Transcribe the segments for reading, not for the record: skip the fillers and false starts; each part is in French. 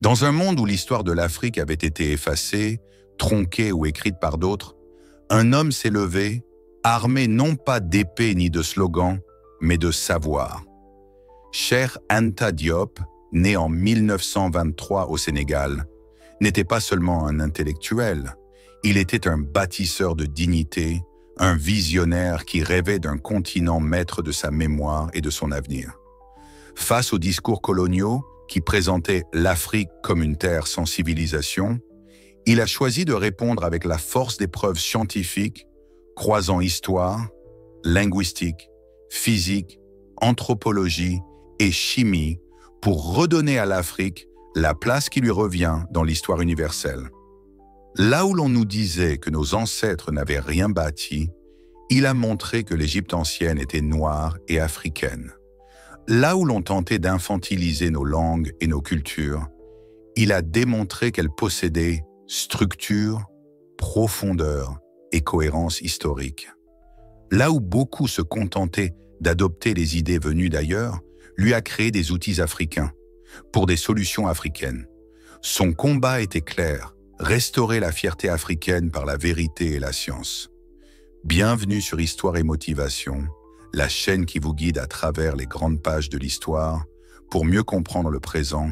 Dans un monde où l'histoire de l'Afrique avait été effacée, tronquée ou écrite par d'autres, un homme s'est levé, armé non pas d'épée ni de slogans, mais de savoir. Cheikh Anta Diop, né en 1923 au Sénégal, n'était pas seulement un intellectuel, il était un bâtisseur de dignité, un visionnaire qui rêvait d'un continent maître de sa mémoire et de son avenir. Face aux discours coloniaux qui présentaient l'Afrique comme une terre sans civilisation, il a choisi de répondre avec la force des preuves scientifiques, croisant histoire, linguistique, physique, anthropologie et chimie pour redonner à l'Afrique la place qui lui revient dans l'histoire universelle. Là où l'on nous disait que nos ancêtres n'avaient rien bâti, il a montré que l'Égypte ancienne était noire et africaine. Là où l'on tentait d'infantiliser nos langues et nos cultures, il a démontré qu'elles possédaient structure, profondeur et cohérence historique. Là où beaucoup se contentaient d'adopter les idées venues d'ailleurs, lui a créé des outils africains pour des solutions africaines. Son combat était clair, restaurer la fierté africaine par la vérité et la science. Bienvenue sur Histoire et Motivation, la chaîne qui vous guide à travers les grandes pages de l'histoire pour mieux comprendre le présent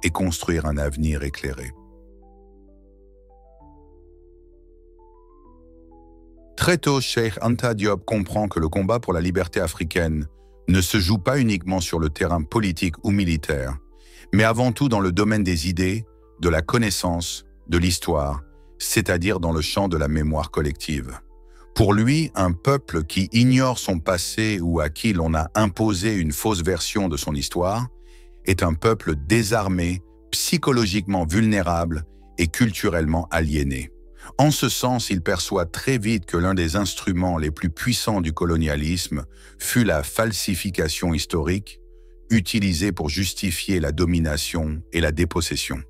et construire un avenir éclairé. Très tôt, Cheikh Anta Diop comprend que le combat pour la liberté africaine ne se joue pas uniquement sur le terrain politique ou militaire, mais avant tout dans le domaine des idées, de la connaissance, de l'histoire, c'est-à-dire dans le champ de la mémoire collective. Pour lui, un peuple qui ignore son passé ou à qui l'on a imposé une fausse version de son histoire est un peuple désarmé, psychologiquement vulnérable et culturellement aliéné. En ce sens, il perçoit très vite que l'un des instruments les plus puissants du colonialisme fut la falsification historique, utilisée pour justifier la domination et la dépossession.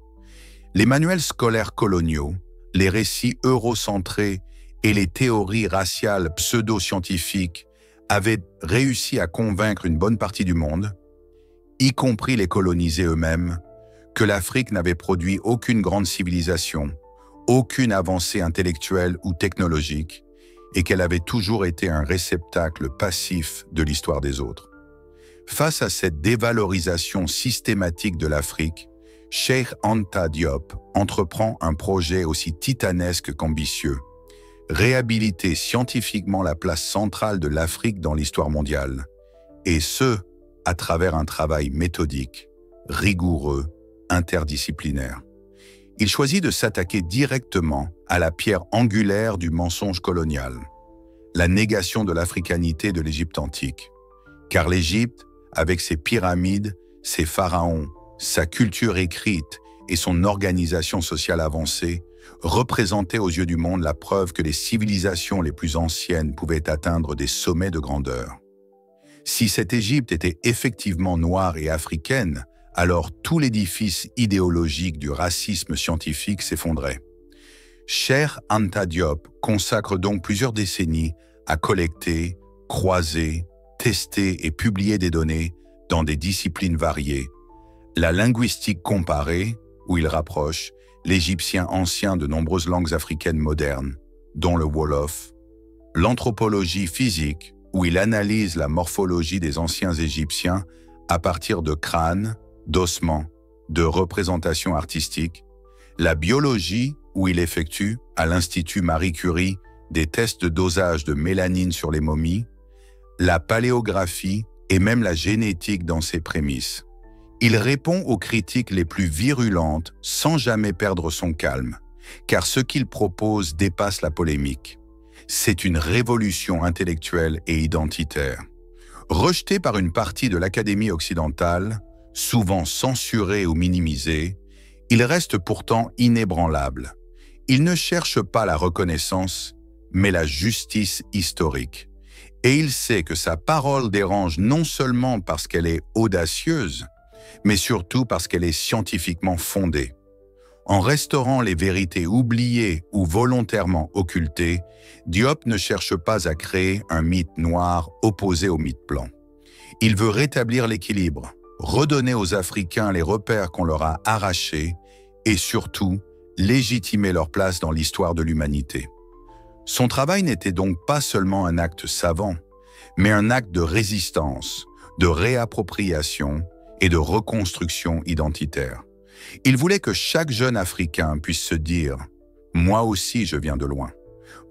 Les manuels scolaires coloniaux, les récits eurocentrés et les théories raciales pseudo-scientifiques avaient réussi à convaincre une bonne partie du monde, y compris les colonisés eux-mêmes, que l'Afrique n'avait produit aucune grande civilisation, aucune avancée intellectuelle ou technologique, et qu'elle avait toujours été un réceptacle passif de l'histoire des autres. Face à cette dévalorisation systématique de l'Afrique, Cheikh Anta Diop entreprend un projet aussi titanesque qu'ambitieux, réhabiliter scientifiquement la place centrale de l'Afrique dans l'histoire mondiale, et ce, à travers un travail méthodique, rigoureux, interdisciplinaire. Il choisit de s'attaquer directement à la pierre angulaire du mensonge colonial, la négation de l'africanité de l'Égypte antique. Car l'Égypte, avec ses pyramides, ses pharaons, sa culture écrite et son organisation sociale avancée, représentait aux yeux du monde la preuve que les civilisations les plus anciennes pouvaient atteindre des sommets de grandeur. Si cette Égypte était effectivement noire et africaine, alors tout l'édifice idéologique du racisme scientifique s'effondrait. Cheikh Anta Diop consacre donc plusieurs décennies à collecter, croiser, tester et publier des données dans des disciplines variées. La linguistique comparée, où il rapproche l'égyptien ancien de nombreuses langues africaines modernes, dont le Wolof. L'anthropologie physique, où il analyse la morphologie des anciens Égyptiens à partir de crânes, d'ossements, de représentations artistiques. La biologie, où il effectue, à l'Institut Marie Curie, des tests de dosage de mélanine sur les momies. La paléographie et même la génétique dans ses prémices. Il répond aux critiques les plus virulentes sans jamais perdre son calme, car ce qu'il propose dépasse la polémique. C'est une révolution intellectuelle et identitaire. Rejeté par une partie de l'Académie occidentale, souvent censuré ou minimisé, il reste pourtant inébranlable. Il ne cherche pas la reconnaissance, mais la justice historique. Et il sait que sa parole dérange non seulement parce qu'elle est audacieuse, mais surtout parce qu'elle est scientifiquement fondée. En restaurant les vérités oubliées ou volontairement occultées, Diop ne cherche pas à créer un mythe noir opposé au mythe blanc. Il veut rétablir l'équilibre, redonner aux Africains les repères qu'on leur a arrachés et surtout légitimer leur place dans l'histoire de l'humanité. Son travail n'était donc pas seulement un acte savant, mais un acte de résistance, de réappropriation et de reconstruction identitaire. Il voulait que chaque jeune Africain puisse se dire « Moi aussi je viens de loin.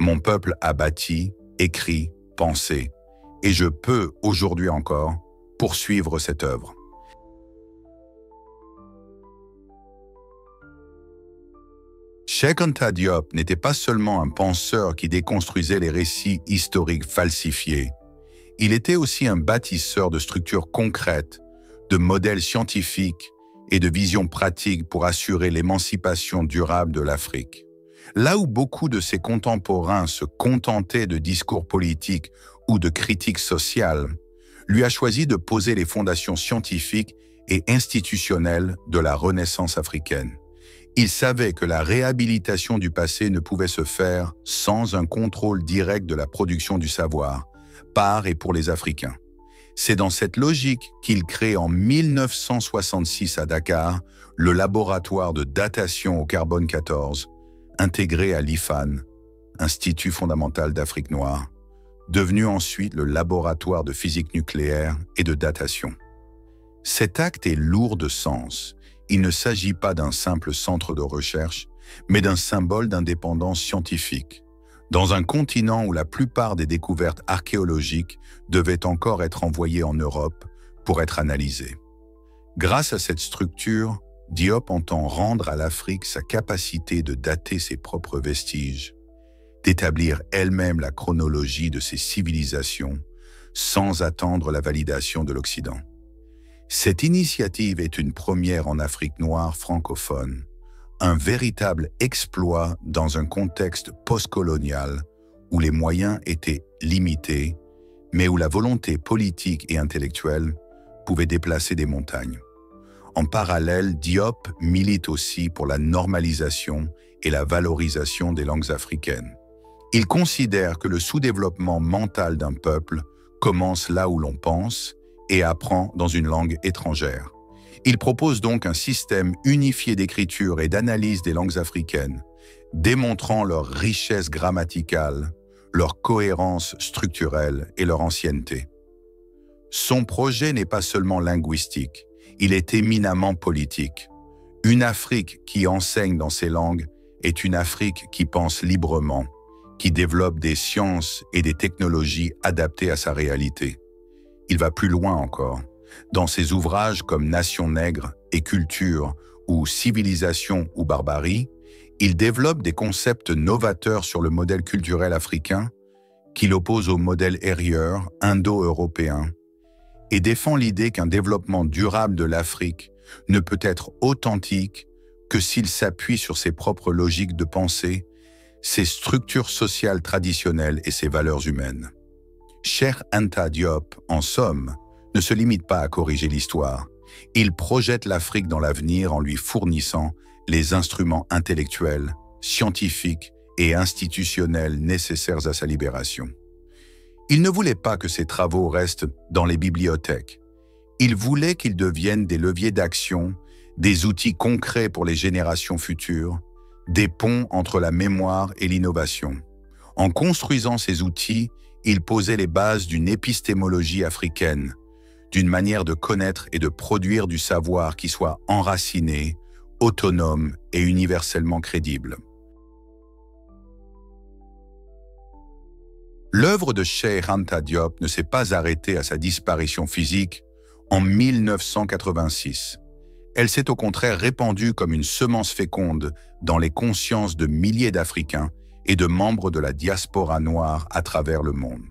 Mon peuple a bâti, écrit, pensé, et je peux, aujourd'hui encore, poursuivre cette œuvre. » Cheikh Anta Diop n'était pas seulement un penseur qui déconstruisait les récits historiques falsifiés. Il était aussi un bâtisseur de structures concrètes, de modèles scientifiques et de visions pratiques pour assurer l'émancipation durable de l'Afrique. Là où beaucoup de ses contemporains se contentaient de discours politiques ou de critiques sociales, lui a choisi de poser les fondations scientifiques et institutionnelles de la Renaissance africaine. Il savait que la réhabilitation du passé ne pouvait se faire sans un contrôle direct de la production du savoir, par et pour les Africains. C'est dans cette logique qu'il crée en 1966 à Dakar le laboratoire de datation au carbone 14, intégré à l'IFAN, Institut fondamental d'Afrique noire, devenu ensuite le laboratoire de physique nucléaire et de datation. Cet acte est lourd de sens. Il ne s'agit pas d'un simple centre de recherche, mais d'un symbole d'indépendance scientifique, dans un continent où la plupart des découvertes archéologiques devaient encore être envoyées en Europe pour être analysées. Grâce à cette structure, Diop entend rendre à l'Afrique sa capacité de dater ses propres vestiges, d'établir elle-même la chronologie de ses civilisations sans attendre la validation de l'Occident. Cette initiative est une première en Afrique noire francophone, un véritable exploit dans un contexte postcolonial où les moyens étaient limités, mais où la volonté politique et intellectuelle pouvait déplacer des montagnes. En parallèle, Diop milite aussi pour la normalisation et la valorisation des langues africaines. Il considère que le sous-développement mental d'un peuple commence là où l'on pense et apprend dans une langue étrangère. Il propose donc un système unifié d'écriture et d'analyse des langues africaines, démontrant leur richesse grammaticale, leur cohérence structurelle et leur ancienneté. Son projet n'est pas seulement linguistique, il est éminemment politique. Une Afrique qui enseigne dans ces langues est une Afrique qui pense librement, qui développe des sciences et des technologies adaptées à sa réalité. Il va plus loin encore. Dans ses ouvrages comme Nation nègre et Culture ou Civilisation ou Barbarie, il développe des concepts novateurs sur le modèle culturel africain qu'il oppose au modèle aérien indo-européen et défend l'idée qu'un développement durable de l'Afrique ne peut être authentique que s'il s'appuie sur ses propres logiques de pensée, ses structures sociales traditionnelles et ses valeurs humaines. Cheikh Anta Diop, en somme, ne se limite pas à corriger l'histoire. Il projette l'Afrique dans l'avenir en lui fournissant les instruments intellectuels, scientifiques et institutionnels nécessaires à sa libération. Il ne voulait pas que ses travaux restent dans les bibliothèques. Il voulait qu'ils deviennent des leviers d'action, des outils concrets pour les générations futures, des ponts entre la mémoire et l'innovation. En construisant ces outils, il posait les bases d'une épistémologie africaine, d'une manière de connaître et de produire du savoir qui soit enraciné, autonome et universellement crédible. L'œuvre de Cheikh Anta Diop ne s'est pas arrêtée à sa disparition physique en 1986. Elle s'est au contraire répandue comme une semence féconde dans les consciences de milliers d'Africains et de membres de la diaspora noire à travers le monde.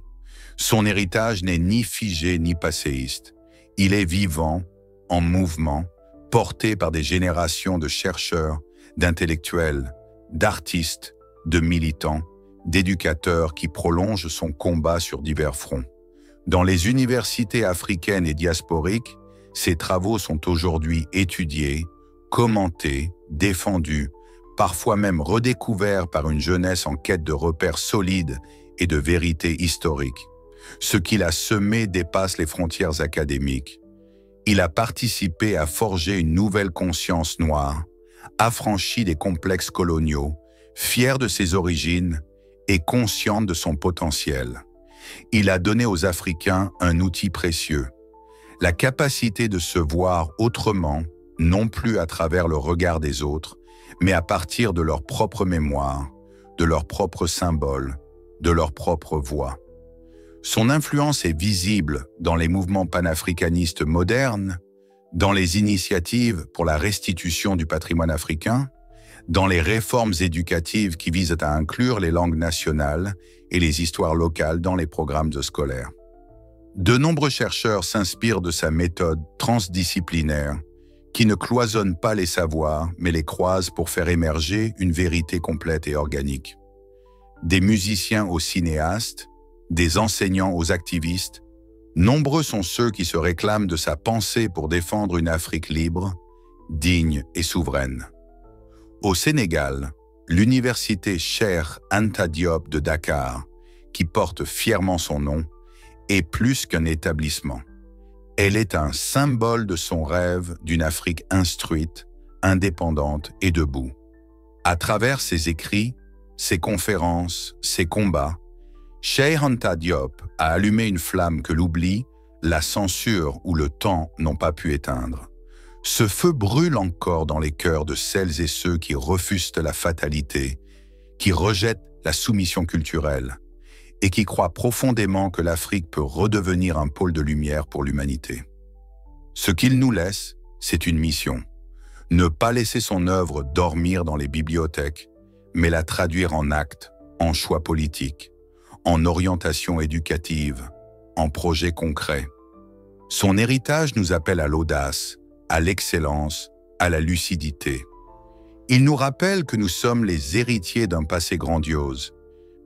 Son héritage n'est ni figé ni passéiste. Il est vivant, en mouvement, porté par des générations de chercheurs, d'intellectuels, d'artistes, de militants, d'éducateurs qui prolongent son combat sur divers fronts. Dans les universités africaines et diasporiques, ses travaux sont aujourd'hui étudiés, commentés, défendus, parfois même redécouverts par une jeunesse en quête de repères solides et de vérités historiques. Ce qu'il a semé dépasse les frontières académiques. Il a participé à forger une nouvelle conscience noire, affranchie des complexes coloniaux, fier de ses origines et conscient de son potentiel. Il a donné aux Africains un outil précieux, la capacité de se voir autrement, non plus à travers le regard des autres, mais à partir de leur propre mémoire, de leurs propres symboles, de leur propre voix. Son influence est visible dans les mouvements panafricanistes modernes, dans les initiatives pour la restitution du patrimoine africain, dans les réformes éducatives qui visent à inclure les langues nationales et les histoires locales dans les programmes scolaires. De nombreux chercheurs s'inspirent de sa méthode transdisciplinaire qui ne cloisonne pas les savoirs mais les croise pour faire émerger une vérité complète et organique. Des musiciens aux cinéastes, des enseignants aux activistes, nombreux sont ceux qui se réclament de sa pensée pour défendre une Afrique libre, digne et souveraine. Au Sénégal, l'université Cheikh Anta Diop de Dakar, qui porte fièrement son nom, est plus qu'un établissement. Elle est un symbole de son rêve d'une Afrique instruite, indépendante et debout. À travers ses écrits, ses conférences, ses combats, Cheikh Anta Diop a allumé une flamme que l'oubli, la censure ou le temps n'ont pas pu éteindre. Ce feu brûle encore dans les cœurs de celles et ceux qui refusent la fatalité, qui rejettent la soumission culturelle et qui croient profondément que l'Afrique peut redevenir un pôle de lumière pour l'humanité. Ce qu'il nous laisse, c'est une mission. Ne pas laisser son œuvre dormir dans les bibliothèques, mais la traduire en actes, en choix politiques, en orientation éducative, en projets concrets. Son héritage nous appelle à l'audace, à l'excellence, à la lucidité. Il nous rappelle que nous sommes les héritiers d'un passé grandiose,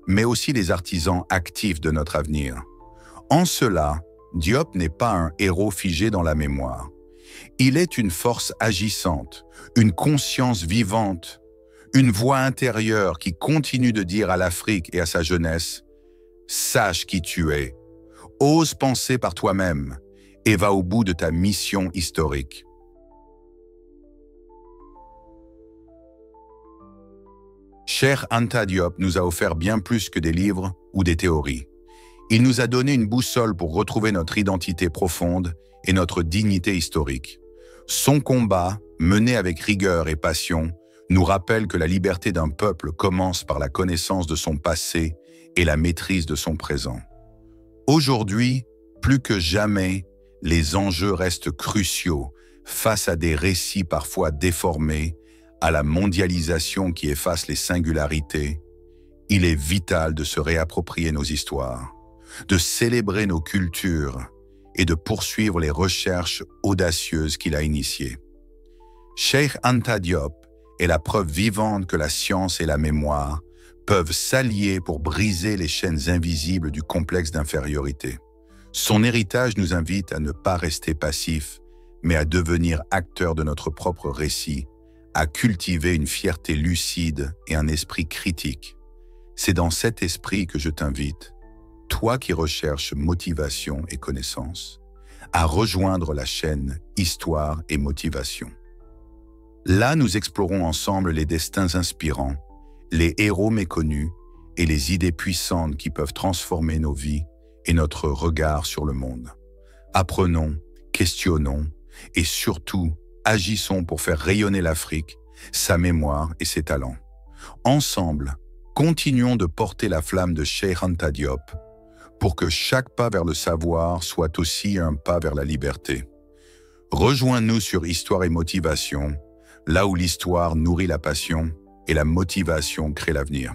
mais aussi les artisans actifs de notre avenir. En cela, Diop n'est pas un héros figé dans la mémoire. Il est une force agissante, une conscience vivante, une voix intérieure qui continue de dire à l'Afrique et à sa jeunesse « Sache qui tu es, ose penser par toi-même et va au bout de ta mission historique. » Cheikh Anta Diop nous a offert bien plus que des livres ou des théories. Il nous a donné une boussole pour retrouver notre identité profonde et notre dignité historique. Son combat, mené avec rigueur et passion, nous rappelle que la liberté d'un peuple commence par la connaissance de son passé et la maîtrise de son présent. Aujourd'hui, plus que jamais, les enjeux restent cruciaux face à des récits parfois déformés, à la mondialisation qui efface les singularités. Il est vital de se réapproprier nos histoires, de célébrer nos cultures et de poursuivre les recherches audacieuses qu'il a initiées. Cheikh Anta Diop est la preuve vivante que la science et la mémoire peuvent s'allier pour briser les chaînes invisibles du complexe d'infériorité. Son héritage nous invite à ne pas rester passifs, mais à devenir acteurs de notre propre récit, à cultiver une fierté lucide et un esprit critique. C'est dans cet esprit que je t'invite, toi qui recherches motivation et connaissance, à rejoindre la chaîne Histoire et Motivation. Là, nous explorons ensemble les destins inspirants, les héros méconnus et les idées puissantes qui peuvent transformer nos vies et notre regard sur le monde. Apprenons, questionnons et surtout, agissons pour faire rayonner l'Afrique, sa mémoire et ses talents. Ensemble, continuons de porter la flamme de Cheikh Anta Diop pour que chaque pas vers le savoir soit aussi un pas vers la liberté. Rejoins-nous sur Histoire et Motivation, là où l'histoire nourrit la passion et la motivation crée l'avenir.